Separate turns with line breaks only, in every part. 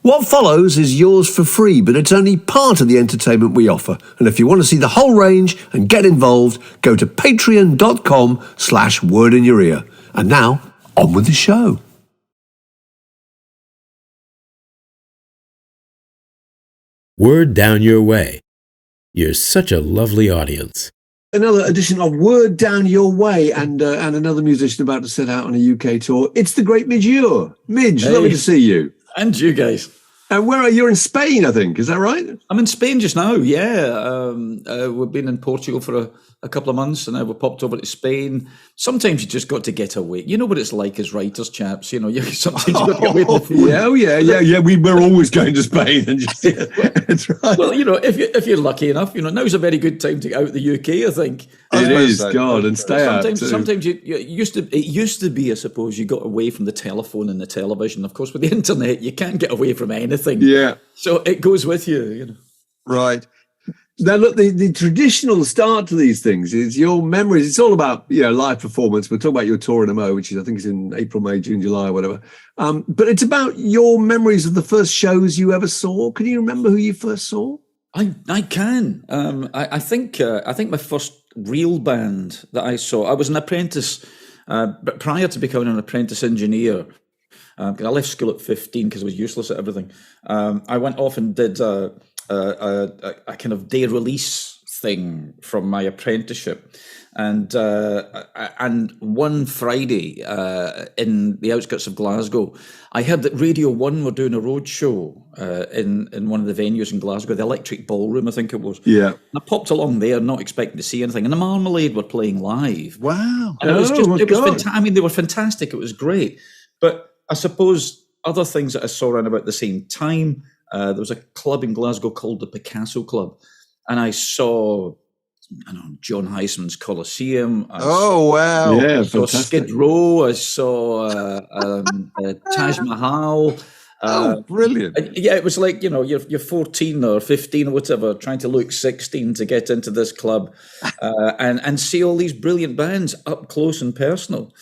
What follows is yours for free, but it's only part of the entertainment we offer. And if you want to see the whole range and get involved, go to patreon.com/wordinyourear. And now, on with the show.
Word down your way. You're such a lovely audience.
Another edition of Word Down Your Way, and another musician about to set out on a UK tour. It's the great Midge Ure. Midge,
Hey.
lovely to see you.
And you guys.
And where are you? In Spain, I think. Is that right?
I'm in Spain just now, yeah. We've been in Portugal for a couple of months, and now we've popped over to Spain. Sometimes you just got to get away. You know what it's like as writers, chaps. You know, sometimes you got to get away from the phone.
Yeah. We're always going to Spain. And just, that's right.
Well, you know, if you're lucky enough, you know, now's a very good time to get out of the UK, I think.
It is, God, and stay out too.
Sometimes it used to be, I suppose, you got away from the telephone and the television. Of course, with the internet, you can't get away from anything.
Yeah.
So it goes with you, you know.
Right. Now, look, the traditional start to these things is your memories. It's all about, live performance. We'll talk about your tour in a mo, which I think is in April, May, June, July, whatever. But it's about your memories of the first shows you ever saw. Can you remember who you first saw?
I can. I think my first real band that I saw, I was an apprentice, but prior to becoming an apprentice engineer, because I left school at 15 because I was useless at everything. I went off and did a kind of day release thing from my apprenticeship, and one Friday in the outskirts of Glasgow, I heard that Radio 1 were doing a roadshow in one of the venues in Glasgow, the Electric Ballroom, I think it was.
Yeah.
And I popped along there, not expecting to see anything, and the Marmalade were playing live.
Wow!
And it was fantastic. I mean, they were fantastic. It was great, but I suppose other things that I saw around about the same time. There was a club in Glasgow called the Picasso Club, and I saw, John Heisman's Colosseum.
Wow! Yeah,
I saw Skid Row. I saw Taj Mahal.
Brilliant!
Yeah, it was like, you're 14 or 15 or whatever, trying to look 16 to get into this club, and see all these brilliant bands up close and personal.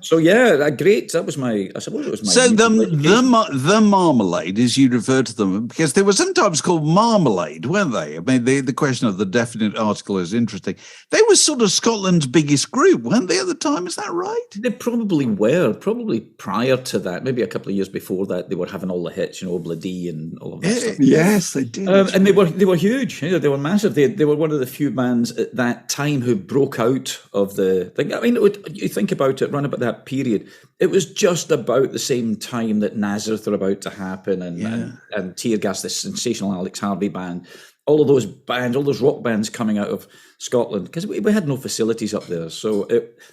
So yeah, great. That was I suppose it was my.
So the Marmalade, as you refer to them, because they were sometimes called Marmalade, weren't they? I mean, the question of the definite article is interesting. They were sort of Scotland's biggest group, weren't they, at the time? Is that right?
They probably were. Probably prior to that, maybe a couple of years before that, they were having all the hits, Obla-D and all of that stuff.
Yes, they did.
And they were huge. They were massive. They were one of the few bands at that time who broke out of the thing. I mean, you think about it, run about that period, it was just about the same time that Nazareth are about to happen, and Tear Gas, the sensational Alex Harvey band, all of those bands, all those rock bands coming out of Scotland, because we had no facilities up there. So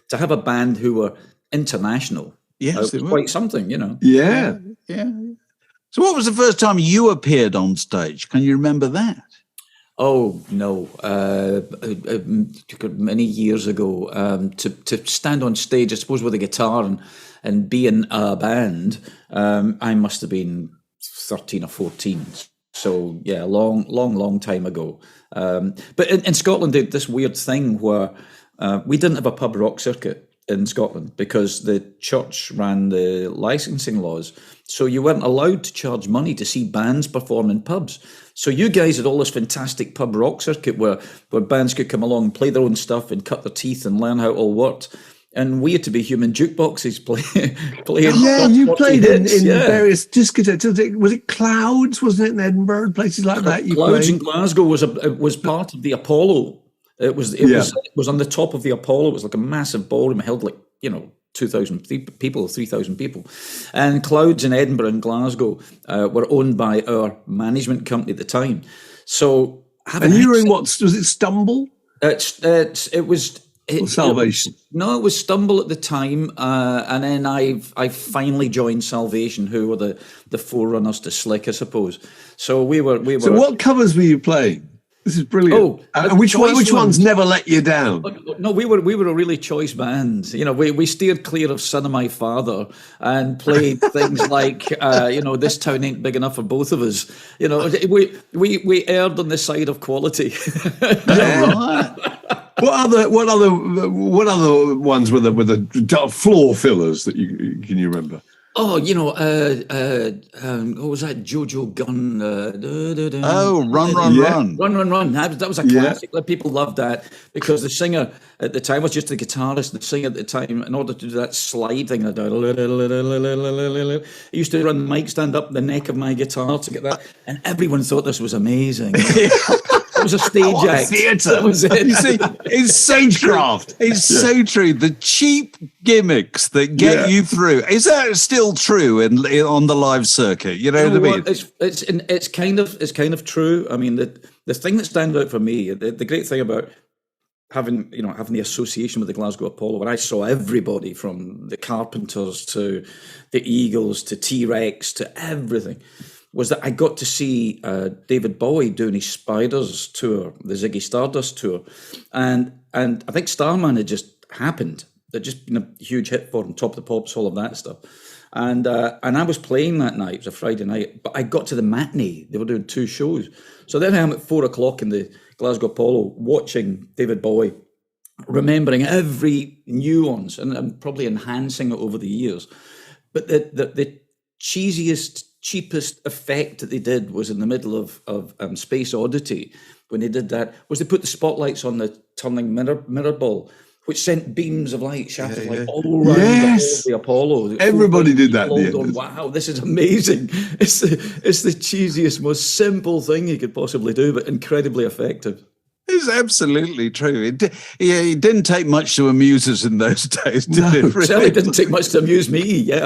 to have a band who were international, was quite something,
Yeah.
So what was the first time you appeared on stage? Can you remember that?
Oh no! Many years ago, to stand on stage, I suppose, with a guitar and be in a band, I must have been 13 or 14. So yeah, long time ago. But in Scotland, they had this weird thing where we didn't have a pub rock circuit in Scotland because the church ran the licensing laws. So you weren't allowed to charge money to see bands perform in pubs. So you guys had all this fantastic pub rock circuit where bands could come along and play their own stuff and cut their teeth and learn how it all worked. And we had to be human jukeboxes playing.
Yeah, you played in various discotheques. Was it Clouds? Wasn't it in Edinburgh? Places like that.
Clouds in Glasgow was part of the Apollo. It was on the top of the Apollo. It was like a massive ballroom. It held 2,000 people, 3,000 people. And Clouds in Edinburgh and Glasgow were owned by our management company at the time. So,
and you were in what? Was it Stumble?
It was
Salvation.
It was Stumble at the time, and then I finally joined Salvation, who were the forerunners to Slick, I suppose. So we were.
So what covers were you playing? This is brilliant. And which ones never let you down?
No, we were a really choice band. We steered clear of Son of My Father and played things like This Town Ain't Big Enough for Both of Us. We erred on the side of quality.
Yeah. What other ones were the floor fillers that you remember?
Oh, what was that? Jojo Gunne.
Run, run,
Yeah.
run.
Run, run, run. That was a classic. Like, people loved that because the singer at the time was just the guitarist. The singer at the time, in order to do that slide thing, he used to run the mic stand up the neck of my guitar to get that. And everyone thought this was amazing. It was a stage act.
Theatre.
That was it.
You see, it's
Stagecraft.
It's so true. The cheap gimmicks that get you through. Is that still true on the live circuit? You know what I mean?
It's kind of true. I mean, the thing that stands out for me, the great thing about having the association with the Glasgow Apollo, when I saw everybody from the Carpenters to the Eagles to T-Rex to everything, was that I got to see David Bowie doing his Spiders tour, the Ziggy Stardust tour, and I think Starman had just happened. They'd just been a huge hit for him, Top of the Pops, all of that stuff. And I was playing that night. It was a Friday night, but I got to the matinee. They were doing 2 shows. So then I am at 4:00 in the Glasgow Apollo watching David Bowie, remembering every nuance and probably enhancing it over the years. But the cheesiest, cheapest effect that they did was in the middle of Space Oddity. When they did that, was they put the spotlights on the turning mirror ball, which sent beams of light, shafts of light all around the Apollo.
Everybody did that.
Going, wow, this is amazing. It's the cheesiest, most simple thing you could possibly do, but incredibly effective.
It's absolutely true. It didn't take much to amuse us in those days, did it? Really?
Certainly didn't take much to amuse me. Yeah,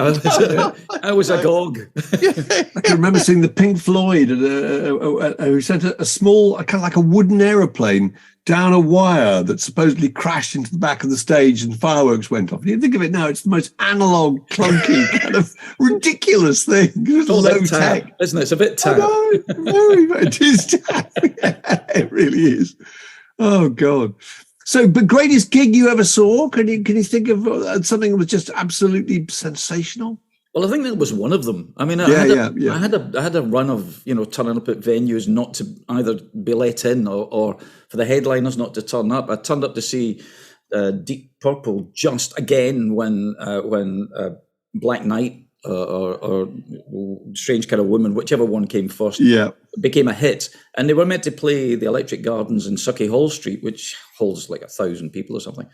I was agog.
I can remember seeing the Pink Floyd who sent a small, kind of like a wooden aeroplane down a wire that supposedly crashed into the back of the stage and fireworks went off. And you think of it now, it's the most analog, clunky, kind of ridiculous thing. It's low tech,
isn't it? It's a bit tap.
Very, it is tap. Yeah, it really is. Oh God. So, but greatest gig you ever saw? Can you think of something that was just absolutely sensational?
Well, I think that was one of them. I mean, I had a run of turning up at venues not to either be let in or for the headliners not to turn up. I turned up to see Deep Purple just again when Black Knight or Strange Kind of Woman, whichever one came first, became a hit. And they were meant to play the Electric Gardens in Sauchiehall Street, which holds like 1,000 people or something.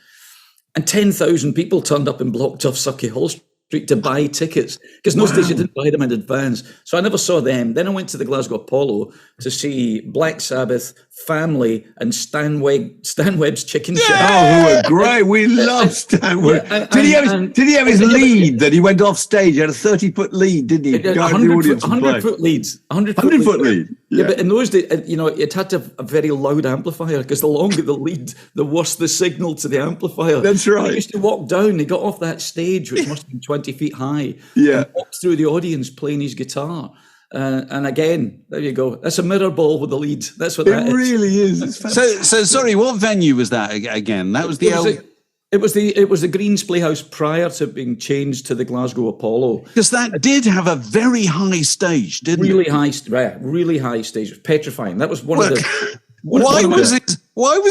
And 10,000 people turned up and blocked off Sauchiehall Street to buy tickets, because in those days you didn't buy them in advance. So I never saw them. Then I went to the Glasgow Apollo to see Black Sabbath, Family, and Stan Webb's Chicken Shack.
Oh, who were great. We love Stan Webb. Did he have his lead that he went off stage? He had a 30-foot lead, didn't he?
100-foot leads. 100-foot
lead.
Yeah, but in those days, it had to have a very loud amplifier, because the longer the lead, the worse the signal to the amplifier.
That's right.
He used to walk down. He got off that stage, which must have been 20 feet high,
and
walked through the audience playing his guitar. And again, there you go. That's a mirror ball with the lead. That's what that is.
It really is.
So sorry, what venue was that again? That was
It was the Greens Playhouse prior to being changed to the Glasgow Apollo.
Because that did have a very high stage, didn't it?
Really high stage. It was petrifying. That was one of the...
Why was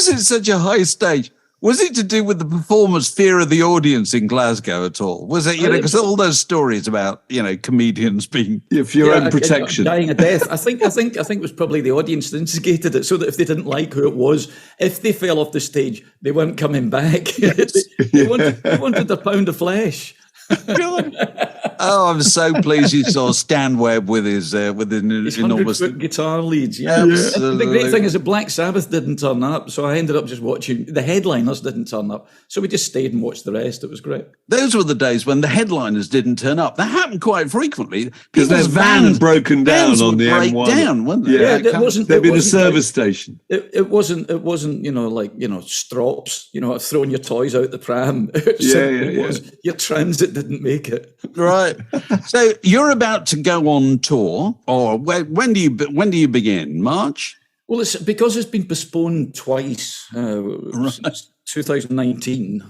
it such a high stage? Was it to do with the performer's fear of the audience in Glasgow at all? Was it, because all those stories about, comedians being
for your own protection,
dying a death. I think it was probably the audience that instigated it, so that if they didn't like who it was, if they fell off the stage, they weren't coming back. they wanted their pound of flesh.
Oh, I'm so pleased you saw Stan Webb with his enormous
100-foot guitar leads. Yeah, the great thing is that Black Sabbath didn't turn up, so I ended up just watching. The headliners didn't turn up, so we just stayed and watched the rest. It was great.
Those were the days when the headliners didn't turn up. That happened quite frequently
because their van broken down on the
M1. Down, wasn't
they? Yeah, there'd been a service station.
It wasn't strops. Throwing your toys out the pram. Your transit didn't make it.
Right. So you're about to go on tour, or when do you begin? March?
Well, it's because it's been postponed twice. Since 2019.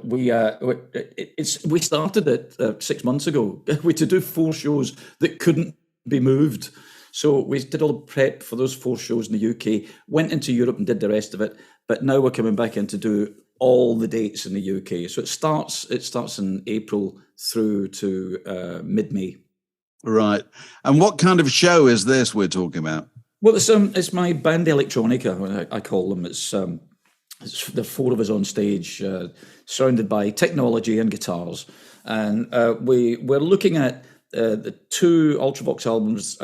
We started it 6 months ago. We had to do 4 shows that couldn't be moved. So we did all the prep for those 4 shows in the UK, went into Europe and did the rest of it. But now we're coming back in to do all the dates in the UK. So it starts in April through to mid-May.
Right. And what kind of show is this we're talking about?
Well, it's my Band Electronica, I call them. It's the four of us on stage, surrounded by technology and guitars, and we're looking at the two Ultravox albums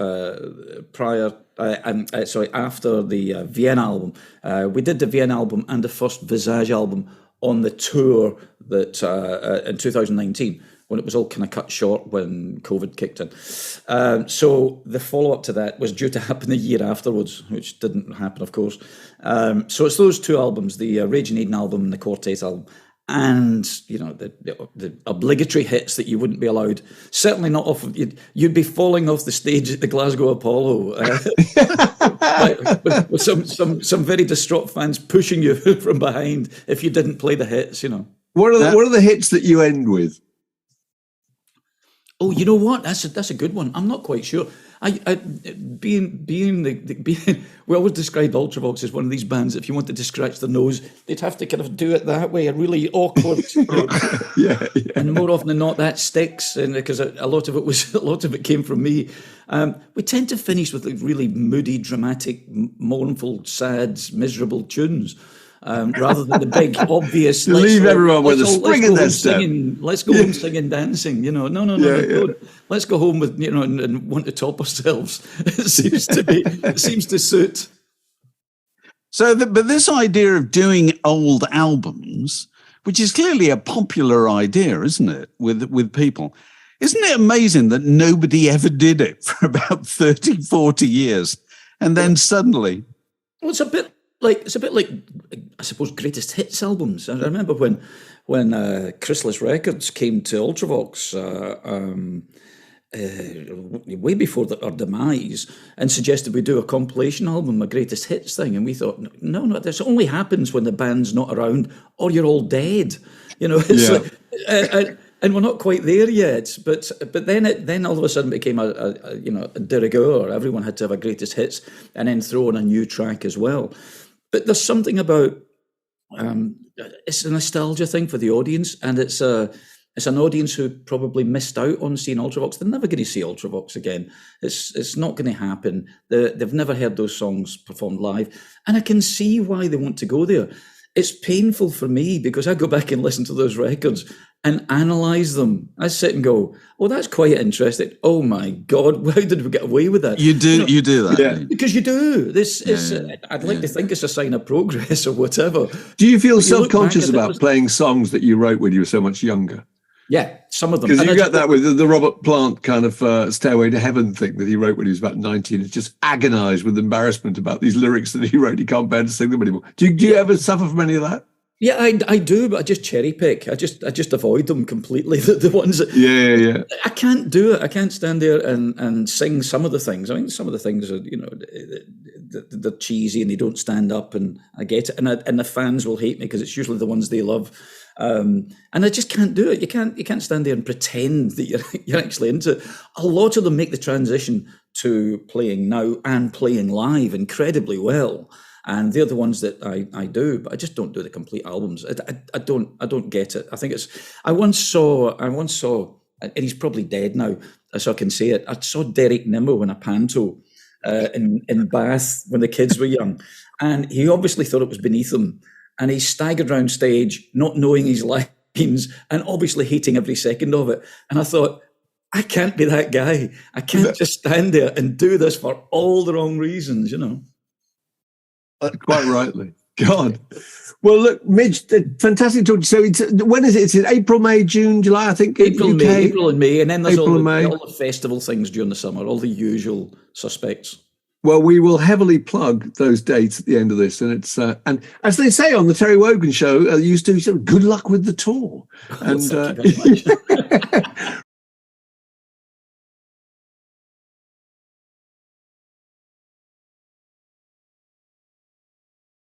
after the Vienna album. We did the Vienna album and the first Visage album on the tour that in 2019, when it was all kind of cut short when COVID kicked in. So the follow-up to that was due to happen a year afterwards, which didn't happen, of course. So it's those two albums, the Raging Eden album and the Quartet album, and the obligatory hits that you wouldn't be allowed, certainly not off. You'd be falling off the stage at the Glasgow Apollo with some very distraught fans pushing you from behind if you didn't play the hits.
What are the hits that you end with?
Oh, you know what? That's a good one. I'm not quite sure. We always described Ultravox as one of these bands. If you wanted to scratch their nose, they'd have to kind of do it that way, a really awkward.
Yeah.
And more often than not, that sticks, and because a lot of it came from me. We tend to finish with really moody, dramatic, mournful, sad, miserable tunes. Rather than the big obvious
leave everyone with a spring in their step.
Let's go home singing, dancing. No. Don't. Let's go home with and want to top ourselves. It seems to suit.
So, but this idea of doing old albums, which is clearly a popular idea, isn't it, with people? Isn't it amazing that nobody ever did it for about 30, 40 years, and then suddenly?
Well, it's a bit like I suppose greatest hits albums. I remember when Chrysalis Records came to Ultravox way before our demise and suggested we do a compilation album, a greatest hits thing, and we thought, no, this only happens when the band's not around or you're all dead. And we're not quite there yet, but then all of a sudden it became a de rigueur. Everyone had to have a greatest hits and then throw in a new track as well. But there's something about it's a nostalgia thing for the audience, and it's an audience who probably missed out on seeing Ultravox. They're never going to see Ultravox again. It's not going to happen. They've never heard those songs performed live, and I can see why they want to go there. It's painful for me because I go back and listen to those records and analyse them. I sit and go, "Oh, that's quite interesting. Oh my God, how did we get away with that?"
You do that,
yeah.
Because you do. I'd like to think it's a sign of progress or whatever.
Do you feel self-conscious about playing songs that you wrote when you were so much younger?
Yeah, some of them.
Because you got that with the Robert Plant kind of Stairway to Heaven thing that he wrote when he was about 19. It's just agonised with embarrassment about these lyrics that he wrote. He can't bear to sing them anymore. Do you ever suffer from any of that?
Yeah, I do, but I just cherry pick. I just avoid them completely. The ones that I can't do it. I can't stand there and sing some of the things. I mean, some of the things are they're cheesy and they don't stand up, and I get it. And the fans will hate me because it's usually the ones they love. And I just can't do it. You can't stand there and pretend that you're actually into it. A lot of them make the transition to playing now and playing live incredibly well. And they're the ones that I do, but I just don't do the complete albums. I don't get it. I think I once saw, and he's probably dead now, so I can say it. I saw Derek Nimmo in a panto in Bath when the kids were young, and he obviously thought it was beneath him, and he staggered around stage, not knowing his lines, and obviously hating every second of it. And I thought, I can't be that guy. I can't just stand there and do this for all the wrong reasons,
Quite rightly. God. Well, look, Midge, fantastic talk. So when is it? It's in April, May, June, July, I think.
April and May. And then there's all the festival things during the summer, all the usual suspects.
Well, we will heavily plug those dates at the end of this. And it's and as they say on the Terry Wogan show, used to say, good luck with the tour. And
Thank you very much.